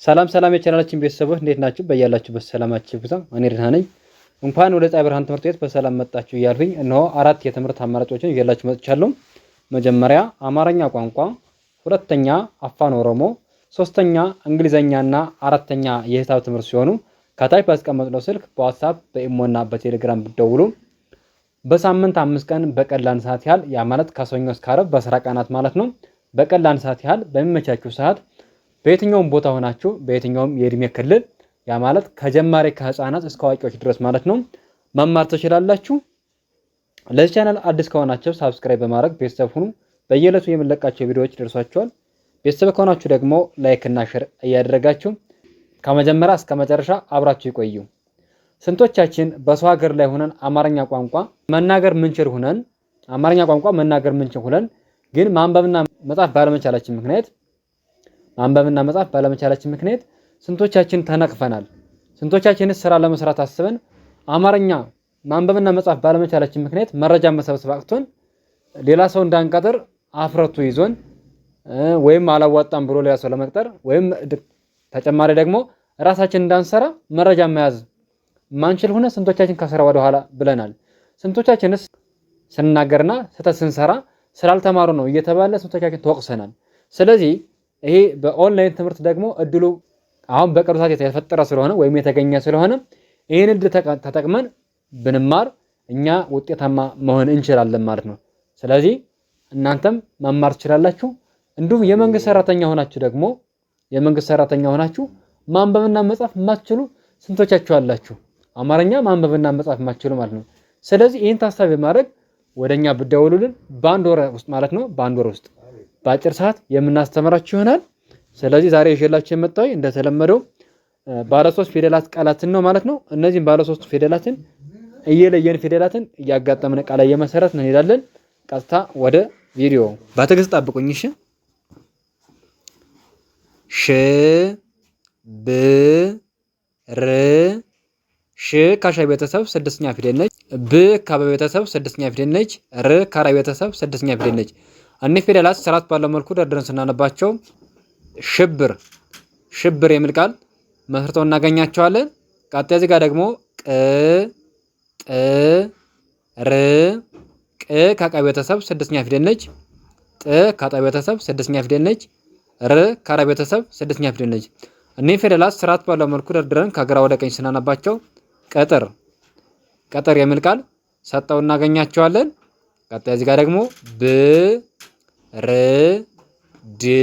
ሰላም ሰላም የቻናላችን ቤተሰቦች እንዴት ናችሁ? በያላችሁበት ሰላማችሁ ይብዛ። እኔ ደህና ነኝ። እንኳን ወደ ፀሐይ ብርሃን ትምህርት ቤት በሰላም መጣችሁ እያልኩኝ እነሆ አራት የትምህርት አማራጮችን ይዤላችሁ መጥቻለሁ። መጀመሪያ አማርኛ ቋንቋ፣ ሁለተኛ አፋን ኦሮሞ፣ ሶስተኛ እንግሊዘኛና አራተኛ የሂሳብ ትምህርት ሲሆኑ ከታች ባስቀመጥነው ስልክ በዋትስአፕ በኢሞና በቴሌግራም ብትደውሉ በሳምንት 5 ቀን በቀን ለአንድ ሰዓት ያህል ያ ማለት ከሰኞ እስከ ዓርብ በስራ ቀናት ማለት ነው። በቀን ለአንድ ሰዓት ያህል በሚመቻችሁ ሰዓት በየትኛውም ቦታ ሆናችሁ በየትኛውም የእድሜ ክልል ያ ማለት ከጀማሪ ከህፃናት እስከ አዋቂዎች ድረስ ማለት ነው መማር ትችላላችሁ። ለዚህ ቻናል አዲስ ከሆናችሁ ሳብስክራይብ በማድረግ ቤተሰብ ሁኑ። በየዕለቱ የምንለቃቸው ቪዲዮዎች ደርሷችኋል። ቤተሰብ ከሆናችሁ ደግሞ ላይክ እና ሼር እያደረጋችሁ ከመጀመሪያ እስከ መጨረሻ አብራችሁ ይቆዩ። ስንቶቻችን በሰው ሀገር ላይ ሆነን አማርኛ ቋንቋ መናገር ምንችል ሆነን ግን ማንበብና መጻፍ ባለመቻላችን ምክንያት ስንቶቻችን ተነቅፈናል? ስንቶቻችንስ ስራ ለመስራት አስበን አማርኛ ማንበብና መጻፍ ባለመቻላችን ምክንያት መረጃ መሰብሰብ አቅቶን ሌላ ሰው እንዳንቀጥር አፍረቱ ይዞን ወይም አላዋጣም ብሎ ሌላ ሰው ለመቅጠር ወይም ተጨማሪ ደግሞ ራሳችን እንዳንሰራ መረጃ መያዝ ማንችል ሆነ ስንቶቻችን ከስራ ወደ ኋላ ብለናል? ስንቶቻችንስ ስንናገርና ስህተት ስንሰራ ስላልተማሩ ነው እየተባለ ስንቶቻችን ተወቅሰናል? ስለዚህ ይሄ በኦንላይን ትምህርት ደግሞ እድሉ አሁን በቅርብ ሰዓት የተፈጠረ ስለሆነ ወይም የተገኘ ስለሆነ ይሄን እድል ተጠቅመን ብንማር እኛ ውጤታማ መሆን እንችላለን ማለት ነው። ስለዚህ እናንተም መማር ትችላላችሁ። እንዲሁም የመንግስት ሰራተኛ ሆናችሁ ማንበብና መጻፍ ማትችሉ ስንቶቻችሁ አላችሁ? አማርኛ ማንበብና መጻፍ ማትችሉ ማለት ነው። ስለዚህ ይህን ታሳቢ በማድረግ ወደኛ ብትደውሉልን በአንድ ወር ውስጥ ማለት ነው በአጭር ሰዓት የምናስተምራችሁ ይሆናል። ስለዚህ ዛሬ ይዤላችሁ የመጣሁት እንደተለመደው ባለ 3 ፊደላት ቃላትን ነው ማለት ነው። እነዚህን ባለ 3 ፊደላትን እየለየን ፊደላትን እያጋጠምን ቃል እየመሰረትን እንሄዳለን። ቀጥታ ወደ ቪዲዮ በትዕግስት ጠብቁኝ እሺ። ሽ ብ ር ሽ ካሻ ቤተሰብ 6ኛ ፊደል ነች። ብ ከበ ቤተሰብ 6ኛ ፊደል ነች። ር ከራ ቤተሰብ 6ኛ ፊደል ነች። እነዚህ ፊደላት ስርዓት ባለው መልኩ ደርድረን ስናነባቸው ሽብር የሚል ቃል መስርተው እናገኛቸዋለን። ቀጣይ እዚህ ጋር ደግሞ ቅ ጥ ር ቅ ከቀ ቤተሰብ 6ኛ ፊደል ነች። ጥ ከጠ ቤተሰብ 6ኛ ፊደል ነች። ር ከረ ቤተሰብ 6ኛ ፊደል ነች። እነዚህ ፊደላት ስርዓት ባለው መልኩ ደርድረን ከግራ ወደ ቀኝ ስናነባቸው ቀጥር የሚል ቃል ሰጠው እናገኛቸዋለን። ቀጣይ እዚህ ጋር ደግሞ ብ ር ድ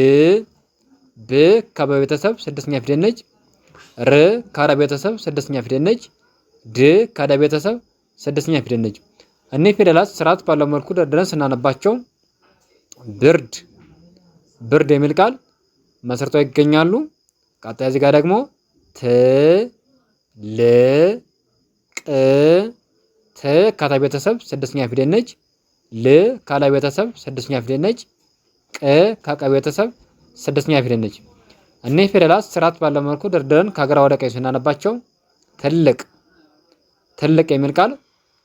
ብ ከበ ቤተሰብ 6ኛ ፊደል ነች። ር ከረ ቤተሰብ 6ኛ ፊደል ነች። ድ ከደ ቤተሰብ 6ኛ ፊደል ነች። እነዚህ ፊደላት ስርዓት ባለው መልኩ ደርድረን ስናነባቸው ብርድ የሚል ቃል መስርተው ይገኛሉ። ቀጣይ እዚህ ጋር ደግሞ ት ል ቅ ት ከተ ቤተሰብ 6ኛ ፊደል ነች። ል ከለ ቤተሰብ 6ኛ ፊደል ነች። ቅ ከቀ ቤተሰብ 6ኛ ፊደል ነች። እነዚህ ፊደላት ስርዓት ባለው መልኩ ደርድረን ከግራ ወደ ቀኝ ስናነባቸው ትልቅ የሚል ቃል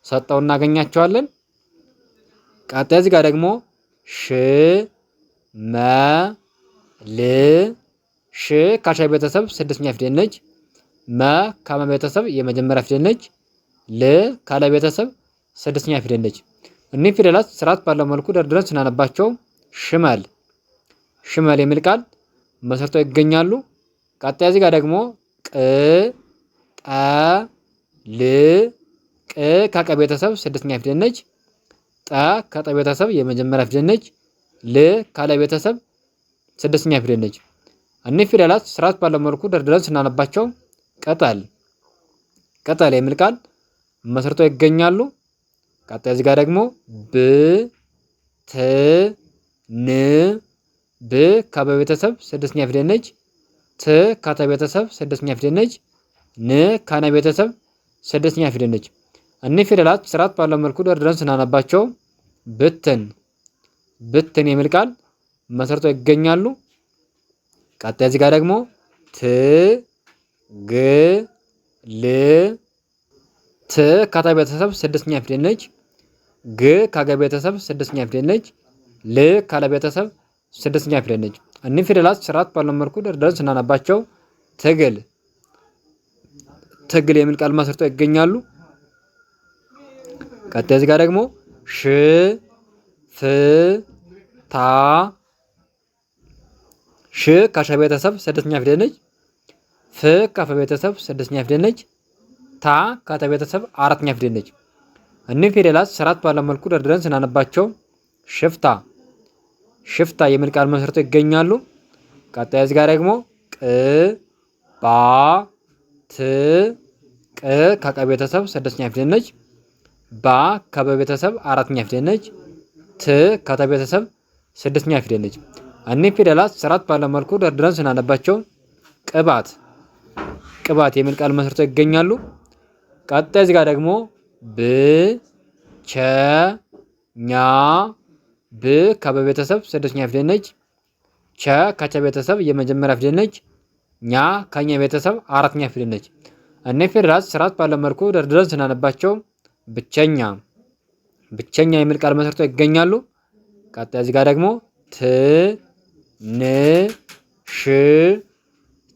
ሰጠው እናገኛቸዋለን። ቀጣይ እዚህ ጋር ደግሞ ሽ መ ል ሽ ካሻ ቤተሰብ 6ኛ ፊደል ነች። መ ከመ ቤተሰብ የመጀመሪያ ፊደል ነች። ል ካለ ቤተሰብ 6ኛ ፊደል ነች። እነዚህ ፊደላት ስርዓት ባለው መልኩ ደርድረን ስናነባቸው ሽመል የሚል ቃል መስርተው ይገኛሉ። ቀጣይ እዚህ ጋር ደግሞ ቅ ጠ ል ቅ ከቀ ቤተሰብ 6ኛ ፊደል ነች። ጠ ከጠ ቤተሰብ የመጀመሪያ ፊደል ነች። ል ካለ ቤተሰብ 6ኛ ፊደል ነች። እነዚህ ፊደላት ስርዓት ባለው መልኩ ደርድረን ስናነባቸው ቅጠል የሚል ቃል መስርተው ይገኛሉ። ቀጣይ እዚህ ጋር ደግሞ ብ ት ን ብ ከበ ቤተሰብ 6ኛ ፊደል ነች። ት ከተ ቤተሰብ 6ኛ ፊደል ነች። ን ከነ ቤተሰብ 6ኛ ፊደል ነች። እነዚህ ፊደላት ስርዓት ባለው መልኩ ደርድረን ስናነባቸው ብትን የሚል ቃል መስርተው ይገኛሉ። ቀጣይ እዚህ ጋር ደግሞ ት ግ ል ት ከተ ቤተሰብ 6ኛ ፊደል ነች። ግ ከገ ቤተሰብ 6ኛ ፊደል ነች። ል ካለ ቤተሰብ 6ኛ ፊደል ነች። እነዚህ ፊደላት ስርዓት ባለው መልኩ ደርድረን ስናነባቸው ትግል ትግል የሚል ቃል መስርተው ይገኛሉ። ቀጣይ እዚህ ጋር ደግሞ ሽ ፍ ታ ሽ ከሸ ቤተሰብ ስድስተኛ ፊደል ነች። ፍ ከፈ ቤተሰብ ስድስተኛ ፊደል ነች። ታ ከተ ቤተሰብ አራተኛ ፊደል ነች። እኒህ ፊደላት ስርዓት ባለው መልኩ ደርድረን ስናነባቸው ሽፍታ ሽፍታ የሚል ቃል መስርተው ይገኛሉ። ቀጣይ እዚህ ጋር ደግሞ ቅ ባ ት ቅ ከቀ ቤተሰብ ስድስተኛ ፊደል ነች። ባ ከበ ቤተሰብ አራተኛ ፊደል ነች። ት ከተ ቤተሰብ ስድስተኛ ፊደል ነች። እኒህ ፊደላት ስርዓት ባለው መልኩ ደርድረን ስናነባቸው ቅባት ቅባት የሚል ቃል መስርተው ይገኛሉ። ቀጣይ እዚህ ጋር ደግሞ ብ ቸ ኛ ብ ከበ ቤተሰብ ስድስተኛ ፊደል ነች። ቸ ከቸ ቤተሰብ የመጀመሪያ ፊደል ነች። ኛ ከኛ ቤተሰብ አራተኛ ፊደል ነች። እኒህ ፊደላት ስርዓት ባለው መልኩ ደርድረን ስናነባቸው ብቸኛ ብቸኛ የሚል ቃል መስርተው ይገኛሉ። ቀጣይ እዚህ ጋር ደግሞ ት ን ሽ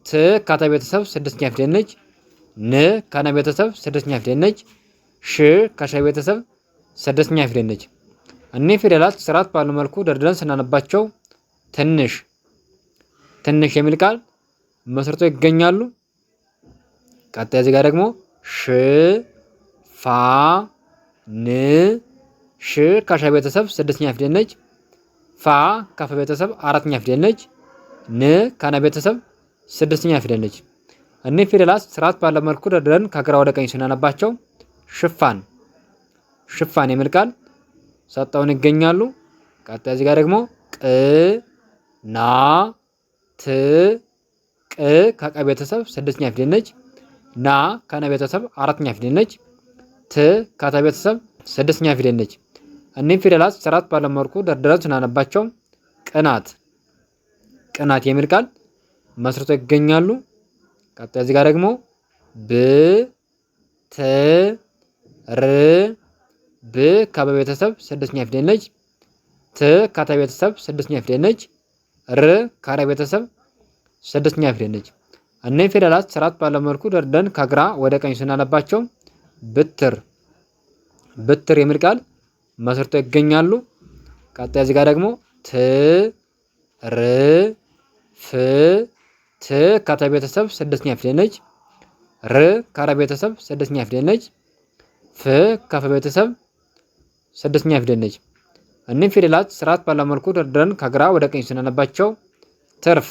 ት ከተ ቤተሰብ ስድስተኛ ፊደል ነች። ን ከነ ቤተሰብ ስድስተኛ ፊደል ነች። ሽ ከሸ ቤተሰብ ስድስተኛ ፊደል ነች። እኒህ ፊደላት ስርዓት ባለው መልኩ ደርድረን ስናነባቸው ትንሽ ትንሽ የሚል ቃል መስርተው ይገኛሉ። ቀጣይ እዚህ ጋር ደግሞ ሽ ፋ ን ሽ ከሸ ቤተሰብ ስድስተኛ ፊደል ነች። ፋ ከፈ ቤተሰብ አራተኛ ፊደል ነች። ን ከነ ቤተሰብ ስድስተኛ ፊደል ነች። እኒህ ፊደላት ስርዓት ባለው መልኩ ደርድረን ከግራ ወደ ቀኝ ስናነባቸው ሽፋን ሽፋን የሚል ቃል ሰጠውን ይገኛሉ። ቀጣይ እዚህ ጋር ደግሞ ቅ ና ት ቅ ከቀ ቤተሰብ ስድስተኛ ፊደል ነች። ና ከነ ቤተሰብ አራተኛ ፊደል ነች። ት ከተ ቤተሰብ ስድስተኛ ፊደል ነች። እኒህ ፊደላት ስርዓት ባለው መልኩ ደርድረን ስናነባቸው ቅናት ቅናት የሚል ቃል መስርተው ይገኛሉ። ቀጣይ እዚህ ጋር ደግሞ ብ ት ር ብ ከበ ቤተሰብ ስድስተኛ ፊደል ነች። ት ከተ ቤተሰብ ስድስተኛ ፊደል ነች። ር ከረ ቤተሰብ ስድስተኛ ፊደል ነች። እኒህ ፊደላት ስርዓት ባለው መልኩ ደርድረን ከግራ ወደ ቀኝ ስናነባቸው ብትር ብትር የሚል ቃል መስርተው ይገኛሉ። ቀጣይ እዚህ ጋር ደግሞ ት ር ፍ ት ከተ ቤተሰብ ስድስተኛ ፊደል ነች። ር ከረ ቤተሰብ ስድስተኛ ፊደል ነች። ፍ ከፈ ቤተሰብ ስድስተኛ ፊደል ነች። እኒህ ፊደላት ስርዓት ባለው መልኩ ደርድረን ከግራ ወደ ቀኝ ስናነባቸው ትርፍ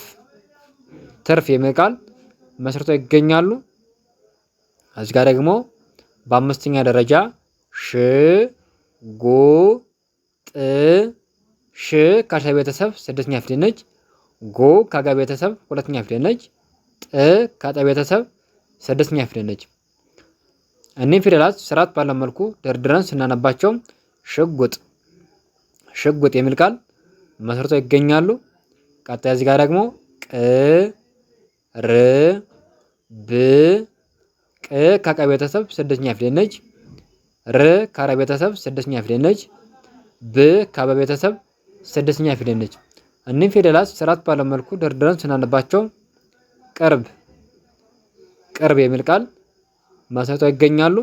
ትርፍ የሚል ቃል መስርተው ይገኛሉ። እዚህ ጋር ደግሞ በአምስተኛ ደረጃ ሽ ጉ ጥ ሽ ከሸ ቤተሰብ ስድስተኛ ፊደል ነች። ጎ ከገ ቤተሰብ ሁለተኛ ፊደል ነች። ጥ ከጠ ቤተሰብ ስድስተኛ ፊደል ነች። እኒህ ፊደላት ስርዓት ባለው መልኩ ደርድረን ስናነባቸው ሽጉጥ ሽጉጥ የሚል ቃል መስርተው ይገኛሉ። ቀጣይ እዚህ ጋር ደግሞ ቅ ር ብ ቅ ከቀ ቤተሰብ ስድስተኛ ፊደል ነች። ር ከረ ቤተሰብ ስድስተኛ ፊደል ነች። ብ ከበ ቤተሰብ ስድስተኛ ፊደል ነች። እኒህ ፊደላት ስርዓት ባለው መልኩ ደርድረን ስናነባቸው ቅርብ ቅርብ የሚል ቃል መስርተው ይገኛሉ።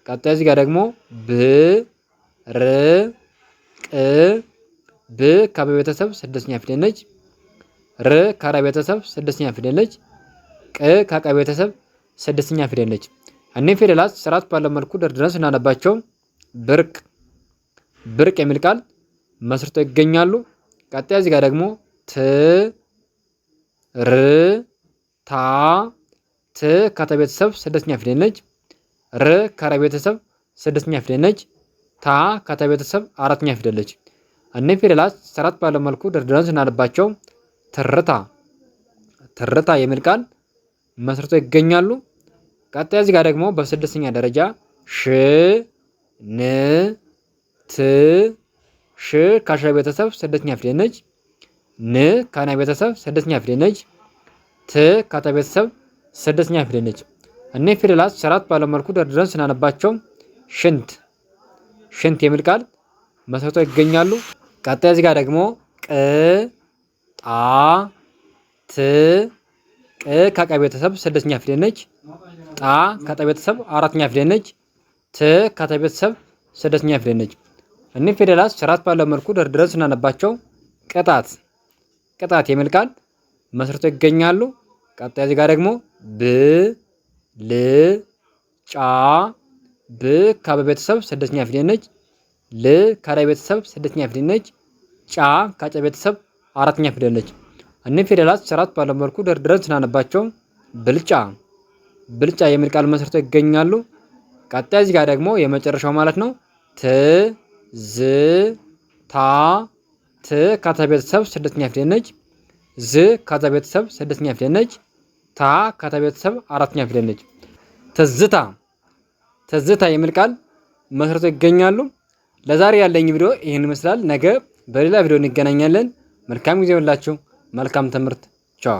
ቀጣይ እዚህ ጋር ደግሞ ብ ር ቅ ብ ከበ ቤተሰብ ስድስተኛ ፊደል ነች። ር ከረ ቤተሰብ ስድስተኛ ፊደል ነች። ቅ ከቀ ቤተሰብ ስድስተኛ ፊደል ነች። እኒህ ፊደላት ስርዓት ባለው መልኩ ደርድረን ስናነባቸው ብርቅ ብርቅ የሚል ቃል መስርተው ይገኛሉ። ቀጣይ እዚህ ጋር ደግሞ ት ር ታ ት ከተ ቤተሰብ ስድስተኛ ፊደል ነች። ር ከረ ቤተሰብ ስድስተኛ ፊደል ነች። ታ ከተ ቤተሰብ አራተኛ ፊደል ነች። እኒህ ፊደላት ስርዓት ባለው መልኩ ደርድረን ስናነባቸው ትርታ ትርታ የሚል ቃል መስርተው ይገኛሉ። ቀጣይ እዚህ ጋር ደግሞ በስድስተኛ ደረጃ ሽ ን ት ሽ ከሸ ቤተሰብ ስድስተኛ ፊደል ነች። ን ከነ ቤተሰብ ስድስተኛ ፊደል ነች። ት ከተ ቤተሰብ ስድስተኛ ፊደል ነች። እኒህ ፊደላት ስርዓት ባለው መልኩ ደርድረን ስናነባቸው ሽንት ሽንት የሚል ቃል መስርተው ይገኛሉ። ቀጣይ እዚህ ጋር ደግሞ ቅ ጣ ት ቅ ከቀ ቤተሰብ ስድስተኛ ፊደል ነች። ጣ ከጠ ቤተሰብ አራተኛ ፊደል ነች። ት ከተ ቤተሰብ ስድስተኛ ፊደል ነች። እኒህ ፊደላት ስርዓት ባለው መልኩ ደርድረን ስናነባቸው ቅጣት የሚል ቃል መስርተው ይገኛሉ። ቀጣይ እዚህ ጋር ደግሞ ብ ል ጫ ብ ከበ ቤተሰብ ስድስተኛ ፊደል ነች። ል ከረ ቤተሰብ ስድስተኛ ፊደል ነች። ጫ ከጨ ቤተሰብ አራተኛ ፊደል ነች። እኒህ ፊደላት ስርዓት ባለው መልኩ ደርድረን ስናነባቸው ብልጫ የሚል ቃል መስርተው ይገኛሉ። ቀጣይ እዚህ ጋር ደግሞ የመጨረሻው ማለት ነው ት ዝ ታ ት ከተ ቤተሰብ ስድስተኛ ፊደል ነች። ዝ ከተ ቤተሰብ ስድስተኛ ፊደል ነች። ታ ከተ ቤተሰብ አራተኛ ፊደል ነች። ትዝታ የሚል ቃል መስርተው ይገኛሉ። ለዛሬ ያለኝ ቪዲዮ ይህን ይመስላል። ነገ በሌላ ቪዲዮ እንገናኛለን። መልካም ጊዜ ሁላችሁ። መልካም ትምህርት። ቻው